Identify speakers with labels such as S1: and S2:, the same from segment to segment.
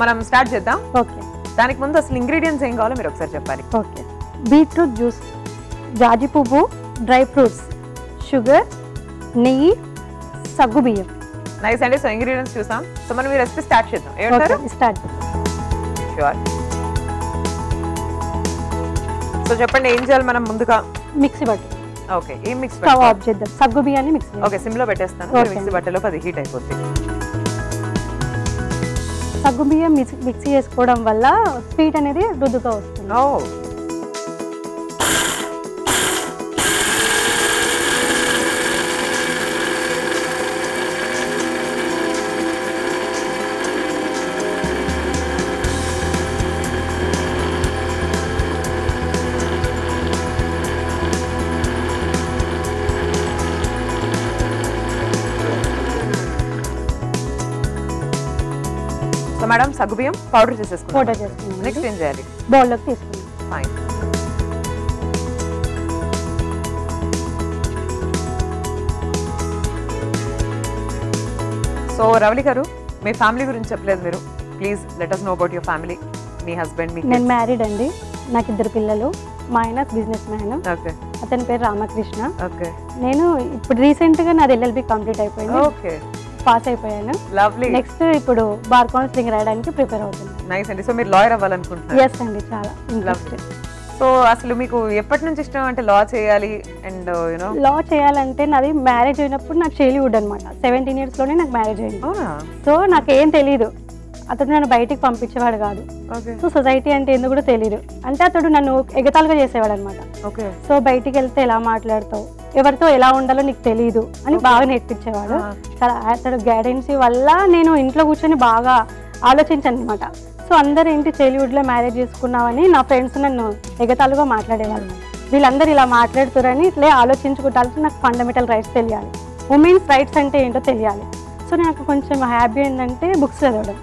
S1: మనం స్టార్ట్ చేద్దాం.
S2: ఓకే.
S1: దానికి ముందు అసలు ఇంగ్రీడియంట్స్ ఏం కావాలో మీరు ఒకసారి చెప్పాలి.
S2: ఓకే. బీట్రూట్ జ్యూస్, జాజి పువ్వు, డ్రై ఫ్రూట్స్, షుగర్, నెయ్యి, సగ్గు బియ్యం.
S1: నైస్ అండి. సో ఇంగ్రీడియంట్స్ చూసాం. సో మనం ఈ రెసిపీ స్టార్ట్ చేద్దాం. ఏమంటారు?
S2: స్టార్ట్.
S1: షూర్. సో చెప్పండి ఏం చేయాలి మనం ముందుగా?
S2: మిక్సీ బట్ట.
S1: ఓకే. ఏం మిక్స్
S2: స్టవ్ ఆఫ్ చేద్దాం. సగ్గు బియ్యాన్ని మిక్సీ.
S1: ఓకే, సిమ్ లో పెట్టేస్తాను. మిక్సీ బట్టలో అది హీట్ అయిపోతుంది.
S2: సగ్గు బియ్యం మిక్సీ చేసుకోవడం వల్ల స్వీట్ అనేది రుద్దుగా వస్తుంది.
S1: ఓ సో మేడం సగ్గుబియ్యం పౌడర్ చేసేసుకున్నాం.
S2: పౌడర్ చేసుకున్నాం.
S1: నెక్స్ట్ ఏం చేయాలి?
S2: బౌల్లోకి తీసుకున్నాం.
S1: ఫైన్. సో రవళి గారు మీ ఫ్యామిలీ గురించి చెప్పలేదు మీరు. Please let us know about your family. మీ హస్బెండ్, మీ
S2: నేను మ్యారీడ్ అండి. నాకు 2 పిల్లలు. మా ఆయన బిజినెస్ మ్యాన్.
S1: ఓకే.
S2: అతని పేరు రామకృష్ణ.
S1: ఓకే.
S2: నేను ఇప్పుడు రీసెంట్ గా నాది LLB కంప్లీట్ అయిపోయింది.
S1: ఓకే.
S2: పాస్ అయిపోయాను.
S1: లవ్లీ.
S2: నెక్స్ట్ ఇప్పుడు బార్ కౌన్సిలింగ్ రాయడానికి ప్రిపేర్ అవుతున్నాను.
S1: నైస్ అండి. సో మీరు లాయర్ అవ్వాలనుకుంటున్నారు?
S2: ఎస్ అండి, చాలా ఇంట్రెస్ట్.
S1: సో అసలు మీకు ఎప్పటి నుంచి ఇష్టం అంటే లా చేయాలి అండ్ యూనో
S2: లా చేయాలంటే? నాది మ్యారేజ్ అయినప్పుడు నాకు చైల్డ్హుడ్ అనమాట. 17 years లోనే నాకు మ్యారేజ్ అయింది.
S1: అవునా?
S2: సో నాకేం తెలీదు. అతడు నన్ను బయటికి పంపించేవాడు కాదు.
S1: ఓకే.
S2: సో సొసైటీ అంటే ఎందుకు కూడా తెలియదు. అంటే అతడు నన్ను ఎగతాళిగా చేసేవాడు అనమాట.
S1: ఓకే.
S2: సో బయటికి వెళ్తే ఎలా మాట్లాడతావు, ఎవరితో ఎలా ఉండాలో నీకు తెలియదు అని బాగా నేర్పించేవాడు. అతడు గైడెన్స్ వల్ల నేను ఇంట్లో కూర్చొని బాగా ఆలోచించాను అనమాట. సో అందరూ ఏంటి చైల్డ్హుడ్లో మ్యారేజ్ చేసుకున్నామని నా ఫ్రెండ్స్ నన్ను ఎగతాళిగా మాట్లాడేవాళ్ళు. వీళ్ళందరూ ఇలా మాట్లాడుతారని ఇట్లే ఆలోచించుకుంటారు. నాకు ఫండమెంటల్ రైట్స్ తెలియాలి, ఉమెన్స్ రైట్స్ అంటే ఏంటో తెలియాలి. సో నాకు కొంచెం హ్యాపీ ఏంటంటే బుక్స్ చదవడం.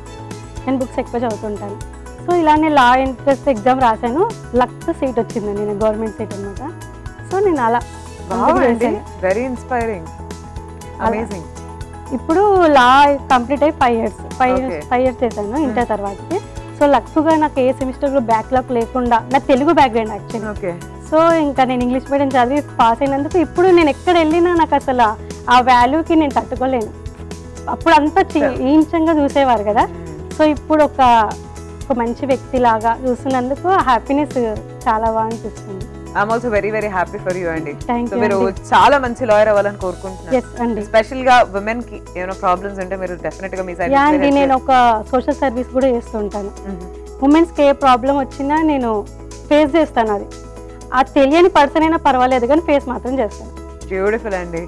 S2: నేను బుక్స్ ఎక్కువ చదువుతుంటాను. సో ఇలానే లా ఎంట్రన్స్ ఎగ్జామ్ రాశాను. లక్ సీట్ వచ్చింది, నేను గవర్నమెంట్ సీట్ అనమాట. సో నేను అలా
S1: వెరీ ఇన్స్పైరింగ్, అమేజింగ్.
S2: ఇప్పుడు లా కంప్లీట్ అయ్యి 5 years చేశాను ఇంటర్ తర్వాతకి. సో లక్గా నాకు ఏ సెమిస్టర్లో బ్యాక్లాగ్ లేకుండా, నాకు Telugu background actually.
S1: Okay.
S2: So ఇంకా నేను ఇంగ్లీష్ మీడియం చదివి పాస్ అయినందుకు ఇప్పుడు నేను ఎక్కడ వెళ్ళినా నాకు అసలు ఆ వాల్యూకి నేను తట్టుకోలేను. అప్పుడు అంతా ఈంచంగా చూసేవారు కదా. సో ఇప్పుడు ఒక మంచి వ్యక్తిలాగా చూస్తున్నందుకు హ్యాపీనెస్ చాలా బాగా అనిపిస్తుంది.
S1: I'm also very very happy for you అండి.
S2: Thank you
S1: మీరు చాలా మంచి లాయర్ అవ్వాలని కోరుకుంటున్నాను.
S2: Yes,
S1: స్పెషల్ గా విమెన్ కి ఏమైనా ప్రాబ్లమ్స్ ఉంటే మీరు డెఫినెట్ గా మీ సైడ్
S2: అండి. నేను ఒక సోషల్ సర్వీస్ కూడా చేస్తుంటాను. ఉమెన్స్ కి ఏ ప్రాబ్లం వచ్చినా నేను ఫేస్ చేస్తాను. అది ఆ తెలియని పర్సన్ అయినా పర్వాలేదు కానీ ఫేస్ మాత్రం చేస్తాను.
S1: బ్యూటిఫుల్ అండి.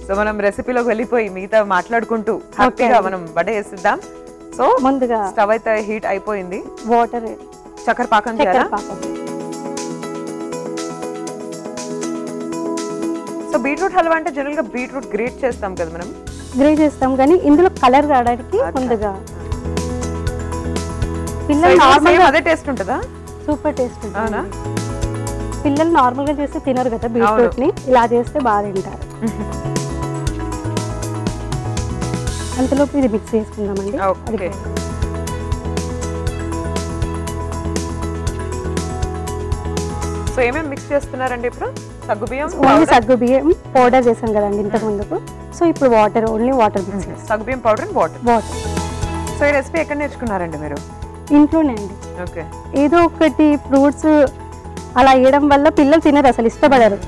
S1: సో మనం రెసిపీలోకి వెళ్ళిపోయి మిగతా మాట్లాడుకుంటూ హ్యాపీగా మనం వడ వేసిద్దాం. సో
S2: ముందుగా
S1: స్టవ్ అయితే హీట్ అయిపోయింది.
S2: వాటర్,
S1: చక్కెర పాకం చేయాలా? సో బీట్రూట్ హల్వా అంటే జనరల్ గా బీట్రూట్ గ్రేట్ చేస్తాం కదా మనం.
S2: గ్రేట్ చేస్తాం కానీ ఇందులో కలర్ రావడానికి ముందుగా పిల్లలు నార్మల్
S1: అదే టేస్ట్ ఉంటుందా?
S2: సూపర్ టేస్ట్ ఉంటుంది. పిల్లలు నార్మల్ గా చేస్తే తినరు కదా బీట్రూట్ ని, ఇలా చేస్తే బాగా తింటారు. అంతలోపు ఇది మిక్స్ చేసుకుందామండి.
S1: ఓకే. సో ఏమేమి మిక్స్ చేస్తున్నారండి ఇప్పుడు? సగ్గుబియ్యం,
S2: సగ్గుబియ్యం పౌడర్ చేసాం కదండి ఇంతకు ముందుకు. సో ఇప్పుడు వాటర్, ఓన్లీ వాటర్ మిక్స్ చేస్తాం.
S1: సగ్గుబియ్యం పౌడర్ అండ్ వాటర్. సో ఈ రెసిపీ ఎక్కడ నేర్చుకున్నారండి మీరు?
S2: ఇంట్లోనే అండి.
S1: ఓకే.
S2: ఏదో ఒకటి ఫ్రూట్స్ అలా వేయడం వల్ల పిల్లలు తినరు, అసలు ఇష్టపడరు.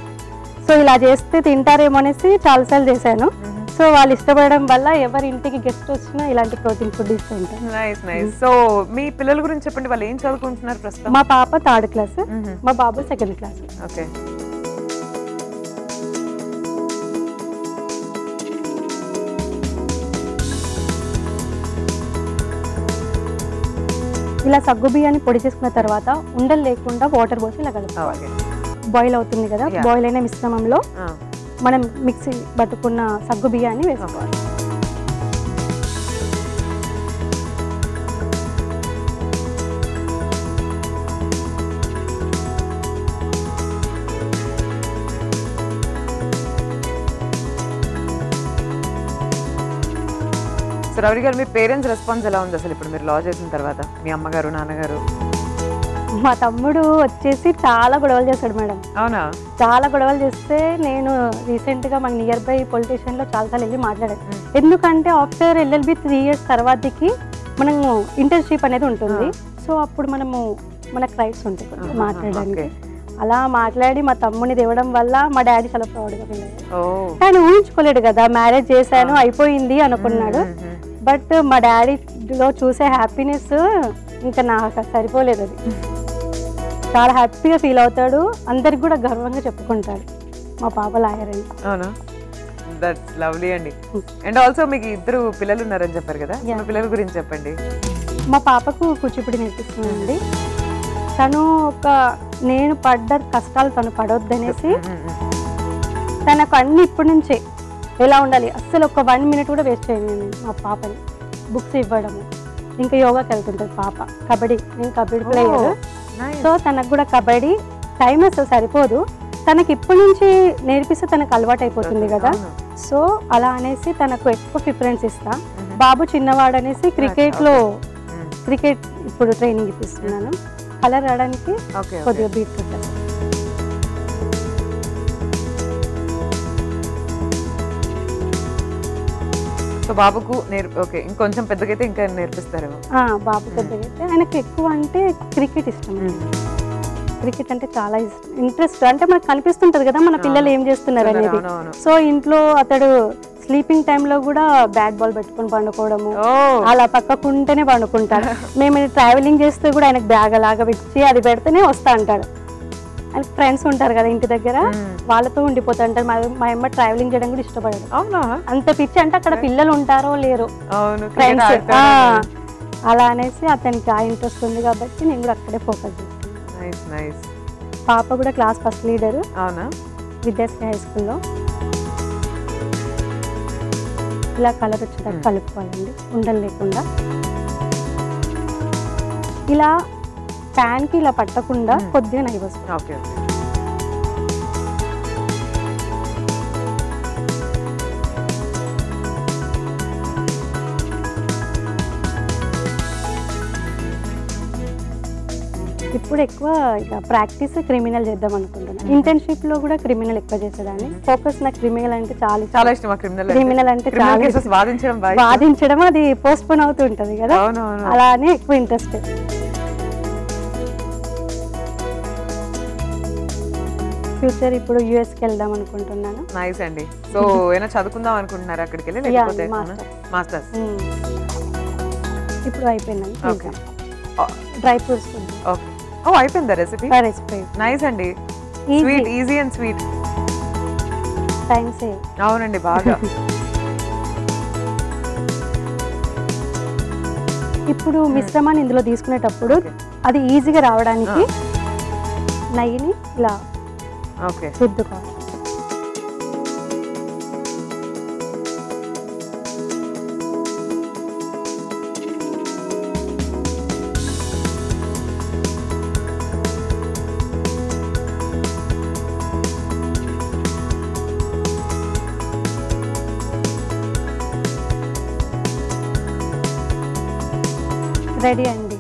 S2: సో ఇలా చేస్తే తింటారేమో అనేసి చాలాసార్లు చేశాను. సో వాళ్ళు ఇష్టపడడం వల్ల ఎవరి ఇంటికి గెస్ట్ వచ్చినా ఇలాంటి ప్రోటీన్ ఫుడ్ ఇస్తూ ఉంటారు.
S1: Nice nice. సో మీ పిల్లల గురించి చెప్పండి, వాళ్ళు ఏం చదువుకుంటున్నారు ప్రస్తుతం?
S2: మా పాప 3rd క్లాస్, మా బాబు 2nd క్లాస్.
S1: ఓకే.
S2: ఇలా సగ్గు బియ్యాన్ని పొడి చేసుకున్న తర్వాత ఉండలు లేకుండా వాటర్ పోసి ఇలా కలుపుకోవాలి. బాయిల్ అవుతుంది కదా, బాయిల్ అయిన మిశ్రమంలో మనం మిక్సీ పట్టుకున్న సగ్గు బియ్యాన్ని వేసుకోవాలి.
S1: సో రవి గారు, మీ పేరెంట్స్ రెస్పాన్స్ ఎలా ఉంది అసలు ఇప్పుడు మీరు లా చేసిన తర్వాత? మీ అమ్మగారు, నాన్నగారు?
S2: మా తమ్ముడు వచ్చేసి చాలా గొడవలు చేశాడు మేడం.
S1: అవునా?
S2: చాలా గొడవలు చేస్తే నేను రీసెంట్గా మన నియర్ బై పొలిటీషియన్లో చాలాసార్లు వెళ్ళి మాట్లాడాను. ఎందుకంటే ఆఫ్టర్ LLB 3 years తర్వాతకి మనము ఇంటర్న్షిప్ అనేది ఉంటుంది. సో అప్పుడు మనము మనకు రైట్స్ ఉంటాయి మాట్లాడడానికి. అలా మాట్లాడి మా తమ్ముని తేవడం వల్ల మా డాడీ చాలా ప్రౌడ్గా ఫీల్ అయ్యాడు. కానీ ఊహించుకోలేడు కదా, మ్యారేజ్ చేశాను అయిపోయింది అనుకున్నాడు. బట్ మా డాడీలో చూసే హ్యాపీనెస్ ఇంకా నాకు సరిపోలేదు. అది చాలా హ్యాపీగా ఫీల్ అవుతాడు. అందరికి కూడా గర్వంగా చెప్పుకుంటాడు మా పాప లాయర్ అని.
S1: అవునా? దట్స్ లవ్లీ అండి. అండ్ ఆల్సో మీకు 2 పిల్లలు ఉన్నారని చెప్పారు కదా, మీ పిల్లల గురించి చెప్పండి.
S2: మా పాపకు కూచిపూడి నేర్పిస్తున్నానండి. తను నేను పడ్డ కష్టాలు తను పడొద్దనేసి తనకు అన్ని ఇప్పటి నుంచే ఎలా ఉండాలి, అస్సలు ఒక 1 minute కూడా వేస్ట్ చేయను నేను. మా పాపని బుక్స్ ఇవ్వడము, ఇంకా యోగాకి వెళ్తుంటుంది పాప. కబడ్డీ, నేను కబడ్డీ ప్లేయర్. సో తనకు కూడా కబడ్డీ టైం అసలు సరిపోదు. తనకి ఇప్పటి నుంచి నేర్పిస్తే తనకు అలవాటు అయిపోతుంది కదా. సో అలా అనేసి తనకు ఎక్కువ ప్రిఫరెన్స్ ఇస్తా. బాబు చిన్నవాడు అనేసి క్రికెట్ ఇప్పుడు ట్రైనింగ్ ఇప్పిస్తున్నాను. కలర్ రావడానికి కొద్దిగా బీట్రూట్.
S1: సో బాబుకు ఓకే, ఇంకొంచెం పెద్దగైతే ఇంకా నేర్పిస్తారేమో.
S2: బాబు పెద్దగైతే ఆయనకి ఎక్కువ అంటే క్రికెట్ ఇష్టం. క్రికెట్ అంటే చాలా ఇంట్రెస్ట్. అంటే మనకు కనిపిస్తుంటది కదా మన పిల్లలు ఏం చేస్తున్నారు అనేది. సో ఇంట్లో అతడు స్లీపింగ్ టైంలో కూడా బ్యాట్ బాల్ పెట్టుకుని పండుకోవడము, అలా పక్కకుంటేనే పండుకుంటాడు. మేము ట్రావెలింగ్ చేస్తే కూడా ఆయనకు బ్యాగ్ అలాగా ఇచ్చి అది పెడితేనే వస్తా అంటాడు. ఆయనకు ఫ్రెండ్స్ ఉంటారు కదా ఇంటి దగ్గర, వాళ్ళతో ఉండిపోతా అంటారు. మా అమ్మ ట్రావెలింగ్ చేయడం కూడా ఇష్టపడదు. అంత పిచ్చి. అంటే అక్కడ పిల్లలు ఉంటారో లేరో ఫ్రెండ్స్, అలా అనేసి అతనికి ఆ ఇంట్రెస్ట్ ఉంది కాబట్టి నేను కూడా అక్కడే ఫోకస్ చేస్తాను. పాప కూడా class first leader Vidyasri high స్కూల్లో. ఇలా కలర్ వచ్చేటట్టు కలుపుకోవాలండి, ఉండలు లేకుండా. ఇలా ప్యాన్కి ఇలా పట్టకుండా కొద్దిగా నెయ్యి వస్తుంది. ఇప్పుడు ఎక్కువ ఇక ప్రాక్టీస్ క్రిమినల్ చేద్దాం అనుకుంటున్నాను. ఇంటర్న్షిప్ లో కూడా క్రిమినల్ ఎక్కువ చేసేదాన్ని. ఫోకస్ నాకు క్రిమినల్ అంటే చాలా ఇష్టం. క్రిమినల్ అంటే వాదించడం, అది పోస్ట్ పోన్ అవుతుంటది కదా, అలానే ఎక్కువ ఇంట్రెస్ట్. ఫ్యూచర్ ఇప్పుడు US కి వెళ్దాం అనుకుంటున్నాను.
S1: నైస్ అండి. సో ఏమైనా చదువుకుందాం అనుకుంటున్నారా అక్కడికి వెళ్ళి, లేకపోతే మాస్టర్స్?
S2: ఇప్పుడు అయిపోయిందండి. Dry fruits.
S1: ఓకే. అయిపోయిందా రెసిపీ? నైస్ అండి. Sweet, easy and sweet.
S2: Time save.
S1: అవునండి, బాగా.
S2: ఇప్పుడు మిశ్రమాన్ని ఇందులో తీసుకునేటప్పుడు అది ఈజీగా రావడానికి నెయ్యిని ఇలా రుద్దుకోవాలి. రెడీ అండి.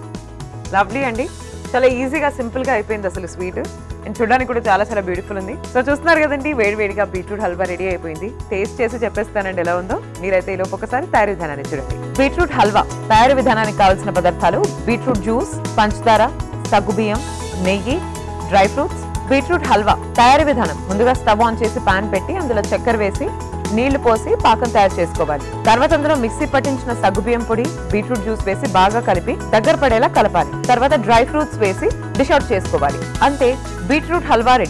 S1: లవ్లీ అండి. చాలా ఈజీగా సింపుల్ గా అయిపోయింది అసలు స్వీట్. అండ్ చూడడానికి కూడా చాలా చాలా బ్యూటిఫుల్ ఉంది. సో చూస్తున్నారు కదండి, వేడివేడిగా బీట్రూట్ హల్వా రెడీ అయిపోయింది. టేస్ట్ చేసి చెప్పేస్తానండి ఎలా ఉందో. మీరైతే ఈలోపు ఒకసారి తయారీ విధానాన్ని చూడండి. బీట్రూట్ హల్వా తయారీ విధానానికి కావాల్సిన పదార్థాలు: బీట్రూట్ జ్యూస్, పంచదార, సగ్గుబియ్యం, నెయ్యి, డ్రై ఫ్రూట్స్. బీట్రూట్ హల్వా తయారీ విధానం: ముందుగా స్టవ్ ఆన్ చేసి పాన్ పెట్టి అందులో చక్కెర వేసి నీళ్లు పోసి పాకం తయారు చేసుకోవాలి. తర్వాత అందులో మిక్సీ పట్టించిన సగ్గుబియ్యం పొడి, బీట్రూట్ జ్యూస్ వేసి బాగా కలిపి దగ్గర పడేలా కలపాలి. తర్వాత డ్రై ఫ్రూట్స్ వేసి డిష్ అవుట్ చేసుకోవాలి. అంతే, బీట్రూట్ హల్వా రెడీ.